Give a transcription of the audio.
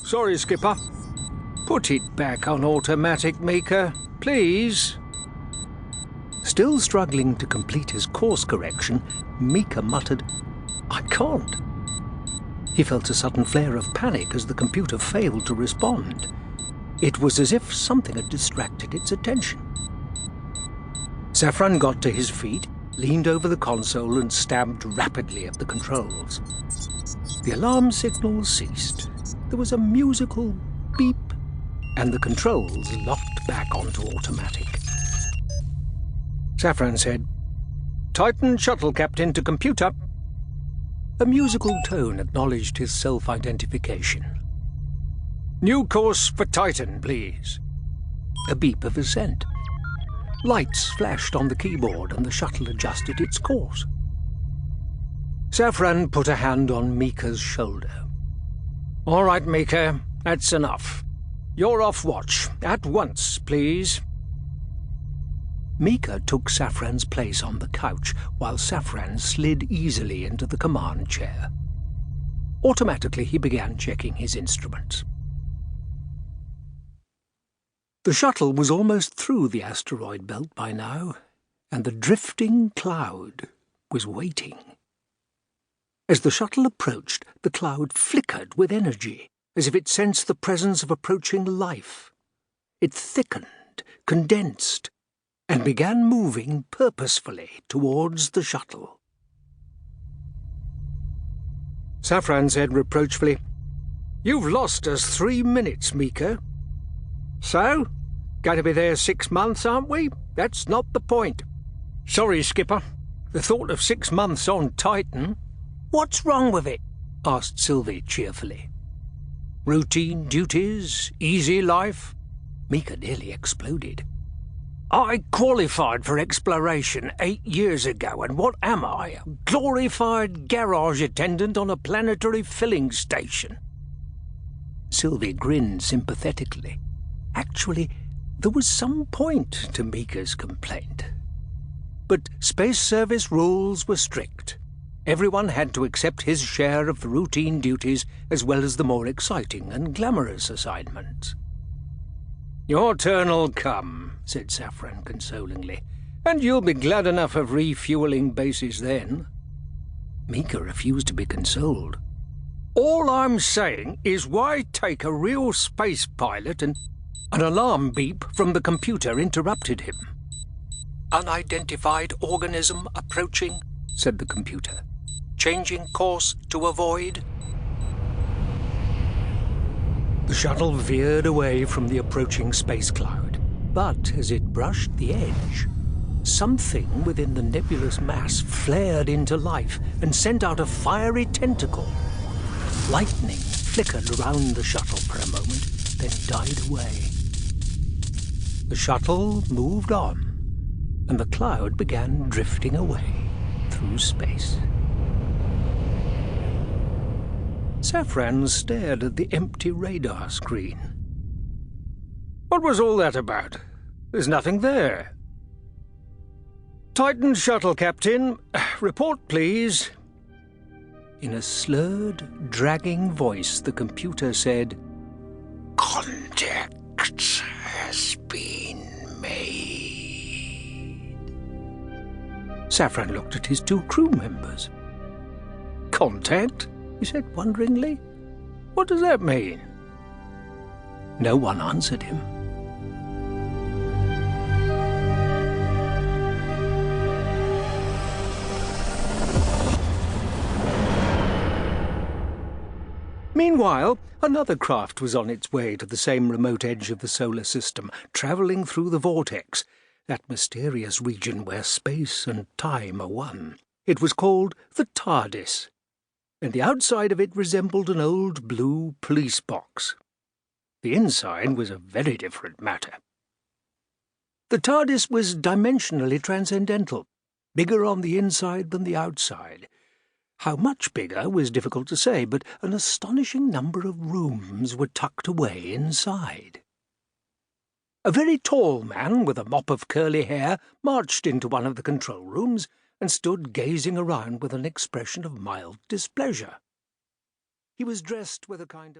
Sorry, Skipper. Put it back on automatic, Mika, please. Still struggling to complete his course correction, Mika muttered, "I can't." He felt a sudden flare of panic as the computer failed to respond. It was as if something had distracted its attention. Saffron got to his feet, leaned over the console and stabbed rapidly at the controls. The alarm signal ceased. There was a musical beep, and the controls locked back onto automatic. Saffron said, "Titan shuttle captain to computer." A musical tone acknowledged his self-identification. "New course for Titan, please." A beep of assent. Lights flashed on the keyboard and the shuttle adjusted its course. Saffron put a hand on Mika's shoulder. "All right, Mika, that's enough. You're off watch. At once, please." Mika took Saffron's place on the couch, while Saffron slid easily into the command chair. Automatically, he began checking his instruments. The shuttle was almost through the asteroid belt by now, and the drifting cloud was waiting. As the shuttle approached, the cloud flickered with energy, as if it sensed the presence of approaching life. It thickened, condensed, and began moving purposefully towards the shuttle. Saffron said reproachfully, "You've lost us 3 minutes, Mika." "So? Going to be there 6 months, aren't we? That's not the point." "Sorry, Skipper. The thought of 6 months on Titan—" "What's wrong with it?" asked Sylvie cheerfully. "Routine duties, easy life." Mika nearly exploded. "I qualified for exploration 8 years ago, and what am I? A glorified garage attendant on a planetary filling station." Sylvie grinned sympathetically. Actually, there was some point to Mika's complaint. But Space Service rules were strict. Everyone had to accept his share of the routine duties as well as the more exciting and glamorous assignments. "Your turn'll come," said Saffron consolingly, "and you'll be glad enough of refueling bases then." Mika refused to be consoled. "All I'm saying is why take a real space pilot and—" An alarm beep from the computer interrupted him. "Unidentified organism approaching," said the computer. "Changing course to avoid." The shuttle veered away from the approaching space cloud, but as it brushed the edge, something within the nebulous mass flared into life and sent out a fiery tentacle. Lightning flickered around the shuttle for a moment, then died away. The shuttle moved on, and the cloud began drifting away through space. Saffron stared at the empty radar screen. "What was all that about? There's nothing there." "Titan shuttle, Captain. Report, please." In a slurred, dragging voice, the computer said, "Contact has been made." Saffron looked at his 2 crew members. "Contact?" he said wonderingly. "What does that mean?" No one answered him. Meanwhile, another craft was on its way to the same remote edge of the solar system, travelling through the vortex, that mysterious region where space and time are one. It was called the TARDIS, and the outside of it resembled an old blue police box. The inside was a very different matter. The TARDIS was dimensionally transcendental, bigger on the inside than the outside. How much bigger was difficult to say, but an astonishing number of rooms were tucked away inside. A very tall man with a mop of curly hair marched into one of the control rooms and stood gazing around with an expression of mild displeasure. He was dressed with a kind of